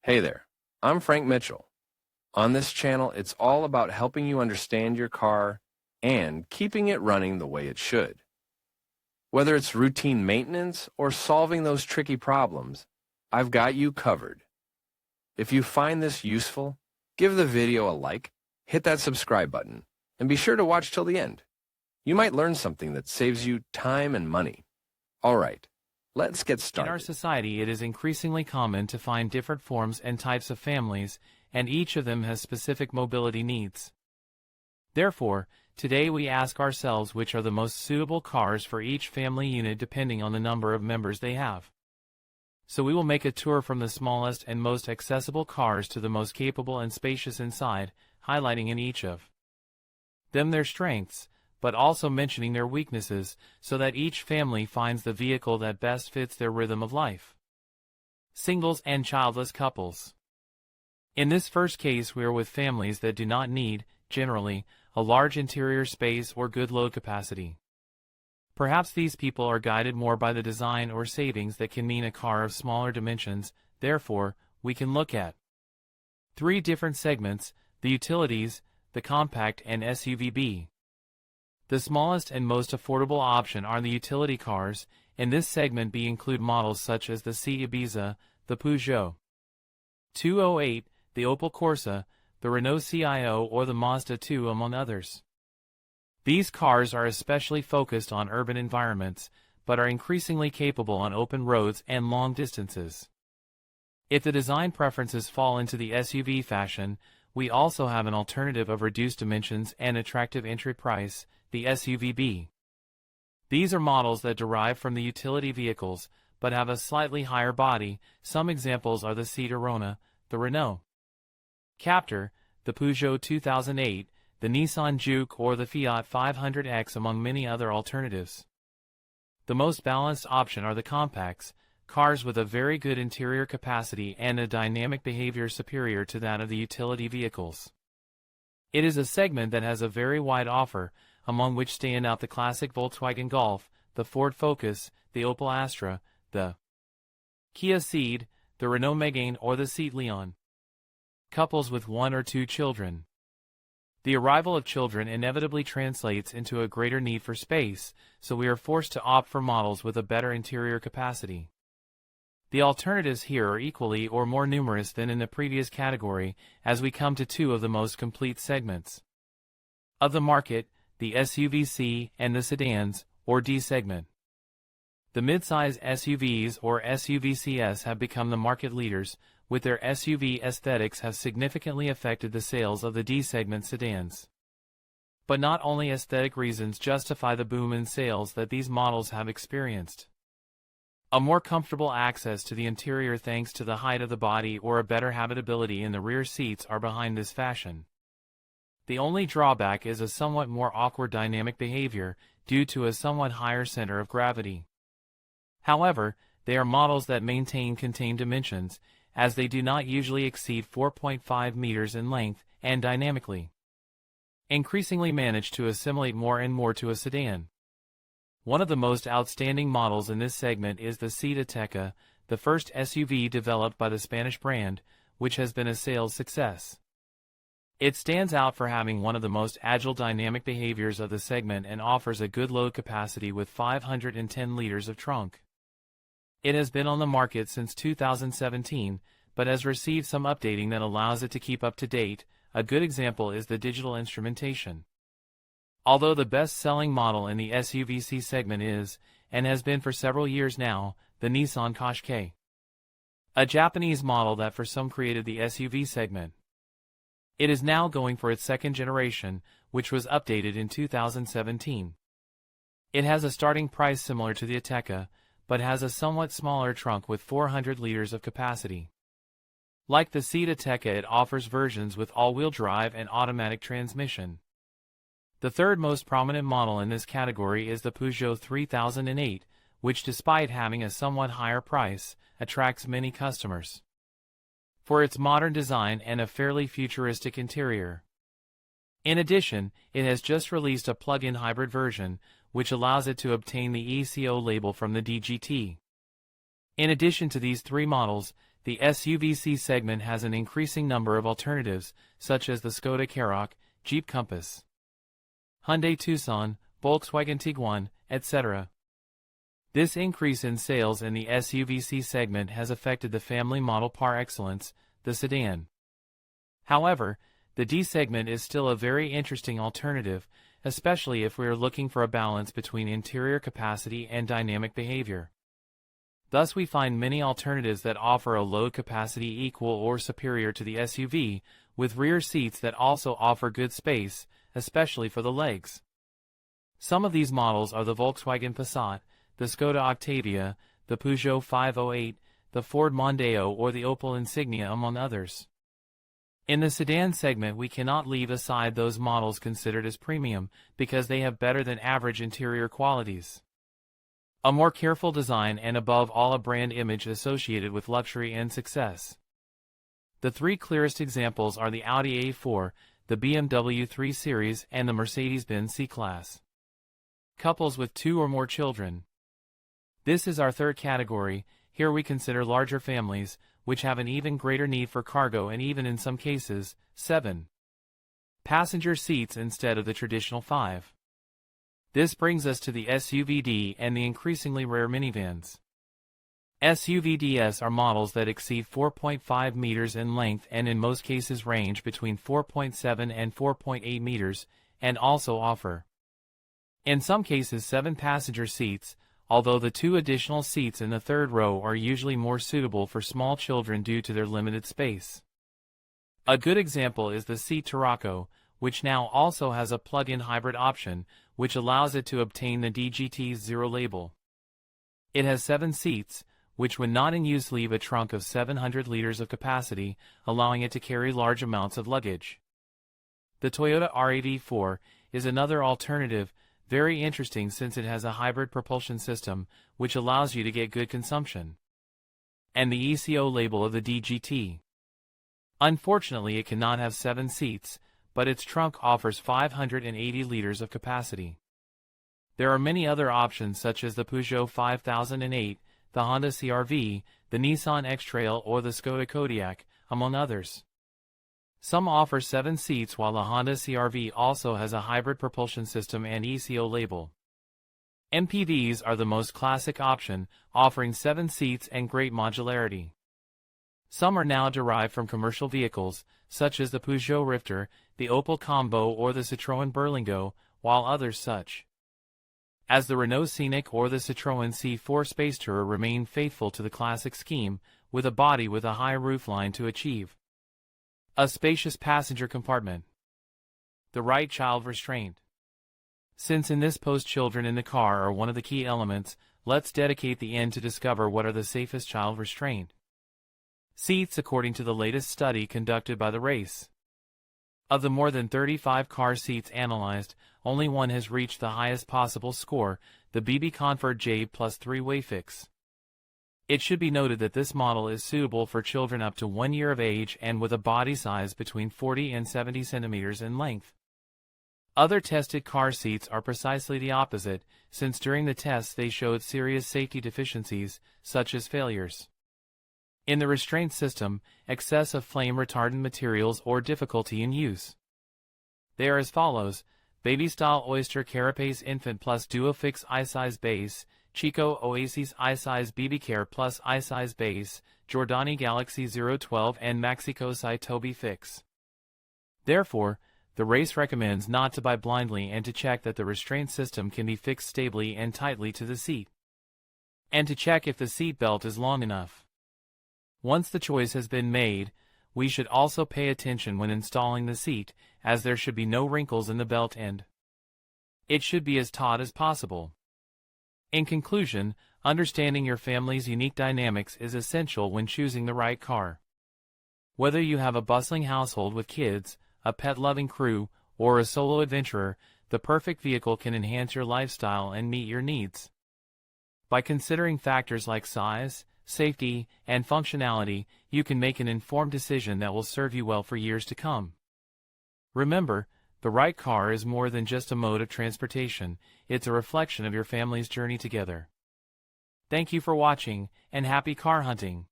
Hey there, I'm Frank Mitchell. On this channel, it's all about helping you understand your car and keeping it running the way it should. Whether it's routine maintenance or solving those tricky problems, I've got you covered. If you find this useful, give the video a like, hit that subscribe button, and be sure to watch till the end. You might learn something that saves you time and money. All right, let's get started. In our society, it is increasingly common to find different forms and types of families, and each of them has specific mobility needs. Therefore, today we ask ourselves which are the most suitable cars for each family unit depending on the number of members they have. So we will make a tour from the smallest and most accessible cars to the most capable and spacious inside, highlighting in each of them their strengths, but also mentioning their weaknesses, so that each family finds the vehicle that best fits their rhythm of life. Singles and childless couples. In this first case, we are with families that do not need, generally, a large interior space or good load capacity. Perhaps these people are guided more by the design or savings that can mean a car of smaller dimensions. Therefore, we can look at three different segments: the utilities, the compact, and SUV. The smallest and most affordable option are the utility cars. In this segment include models such as the Seat Ibiza, the Peugeot 208, the Opel Corsa, the Renault CIO, or the Mazda 2, among others. These cars are especially focused on urban environments, but are increasingly capable on open roads and long distances. If the design preferences fall into the SUV fashion, we also have an alternative of reduced dimensions and attractive entry price, the SUV. These are models that derive from the utility vehicles, but have a slightly higher body. Some examples are the Seat Arona, the Renault Captur, the Peugeot 2008, the Nissan Juke, or the Fiat 500X, among many other alternatives. The most balanced option are the compacts, cars with a very good interior capacity and a dynamic behavior superior to that of the utility vehicles. It is a segment that has a very wide offer, among which stand out the classic Volkswagen Golf, the Ford Focus, the Opel Astra, the Kia Ceed, the Renault Megane, or the Seat Leon. Couples with one or two children. The arrival of children inevitably translates into a greater need for space, so we are forced to opt for models with a better interior capacity. The alternatives here are equally or more numerous than in the previous category, as we come to two of the most complete segments of the market, the SUV-C and the sedans, or D segment. The midsize SUVs, or SUV-CS, have become the market leaders, with their SUV aesthetics have significantly affected the sales of the D segment sedans. But not only aesthetic reasons justify the boom in sales that these models have experienced. A more comfortable access to the interior thanks to the height of the body or a better habitability in the rear seats are behind this fashion. The only drawback is a somewhat more awkward dynamic behavior due to a somewhat higher center of gravity. However, they are models that maintain contained dimensions, as they do not usually exceed 4.5 meters in length, and dynamically increasingly manage to assimilate more and more to a sedan. One of the most outstanding models in this segment is the Seat Ateca, the first SUV developed by the Spanish brand, which has been a sales success. It stands out for having one of the most agile dynamic behaviors of the segment and offers a good load capacity with 510 liters of trunk. It has been on the market since 2017, but has received some updating that allows it to keep up to date. A good example is the digital instrumentation. Although the best-selling model in the SUV-C segment is, and has been for several years now, the Nissan Qashqai, a Japanese model that for some created the SUV segment. It is now going for its second generation, which was updated in 2017. It has a starting price similar to the Ateca, but has a somewhat smaller trunk with 400 liters of capacity. Like the Seat Ateca, it offers versions with all-wheel drive and automatic transmission. The third most prominent model in this category is the Peugeot 3008, which, despite having a somewhat higher price, attracts many customers for its modern design and a fairly futuristic interior. In addition, it has just released a plug-in hybrid version, which allows it to obtain the ECO label from the DGT. In addition to these three models, the SUV segment has an increasing number of alternatives, such as the Skoda Karoq, Jeep Compass, Hyundai Tucson, Volkswagen Tiguan, etc. This increase in sales in the SUV segment has affected the family model par excellence, the sedan. However, the D segment is still a very interesting alternative, especially if we are looking for a balance between interior capacity and dynamic behavior. Thus we find many alternatives that offer a load capacity equal or superior to the SUV, with rear seats that also offer good space, especially for the legs. Some of these models are the Volkswagen Passat, the Skoda Octavia, the Peugeot 508, the Ford Mondeo or the Opel Insignia among others. In the sedan segment we cannot leave aside those models considered as premium, because they have better than average interior qualities, a more careful design and above all a brand image associated with luxury and success. The three clearest examples are the Audi A4, the BMW 3 Series and the Mercedes-Benz C-Class. Couples with 2 or more children. This is our third category. Here we consider larger families, which have an even greater need for cargo and even in some cases, 7 passenger seats instead of the traditional 5. This brings us to the SUVD and the increasingly rare minivans. SUVDs are models that exceed 4.5 meters in length and in most cases range between 4.7 and 4.8 meters, and also offer, in some cases, 7 passenger seats, although the 2 additional seats in the third row are usually more suitable for small children due to their limited space. A good example is the Seat Tarraco, which now also has a plug-in hybrid option, which allows it to obtain the DGT 0 label. It has 7 seats, which when not in use leave a trunk of 700 liters of capacity, allowing it to carry large amounts of luggage. The Toyota RAV4 is another alternative, very interesting since it has a hybrid propulsion system, which allows you to get good consumption, and the ECO label of the DGT. Unfortunately, it cannot have 7 seats, but its trunk offers 580 liters of capacity. There are many other options such as the Peugeot 5008, the Honda CR-V, the Nissan X-Trail or the Skoda Kodiaq, among others. Some offer 7 seats while the Honda CR-V also has a hybrid propulsion system and ECO label. MPVs are the most classic option, offering 7 seats and great modularity. Some are now derived from commercial vehicles, such as the Peugeot Rifter, the Opel Combo or the Citroën Berlingo, while others such as the Renault Scenic or the Citroën C4 Space Tourer remain faithful to the classic scheme, with a body with a high roofline to achieve a spacious passenger compartment. The right child restraint. Since in this post children in the car are one of the key elements, let's dedicate the end to discover what are the safest child restraint seats according to the latest study conducted by the race. Of the more than 35 car seats analyzed, only one has reached the highest possible score, the BB Comfort J Plus 3-Way Fix. It should be noted that this model is suitable for children up to 1 year of age and with a body size between 40 and 70 centimeters in length. Other tested car seats are precisely the opposite, since during the tests they showed serious safety deficiencies, such as failures in the restraint system, excess of flame retardant materials or difficulty in use. They are as follows: Baby-Style Oyster Carapace Infant Plus Duo Fix I-Size Base, Chico Oasis I-Size BB Care Plus I-Size Base, Giordani Galaxy 012 and Maxico Sai Toby Fix. Therefore, the race recommends not to buy blindly and to check that the restraint system can be fixed stably and tightly to the seat, and to check if the seat belt is long enough. Once the choice has been made, we should also pay attention when installing the seat, as there should be no wrinkles in the belt end. It should be as taut as possible. In conclusion, understanding your family's unique dynamics is essential when choosing the right car. Whether you have a bustling household with kids, a pet-loving crew, or a solo adventurer, the perfect vehicle can enhance your lifestyle and meet your needs. By considering factors like size, safety, and functionality, you can make an informed decision that will serve you well for years to come. Remember, the right car is more than just a mode of transportation, it's a reflection of your family's journey together. Thank you for watching, and happy car hunting!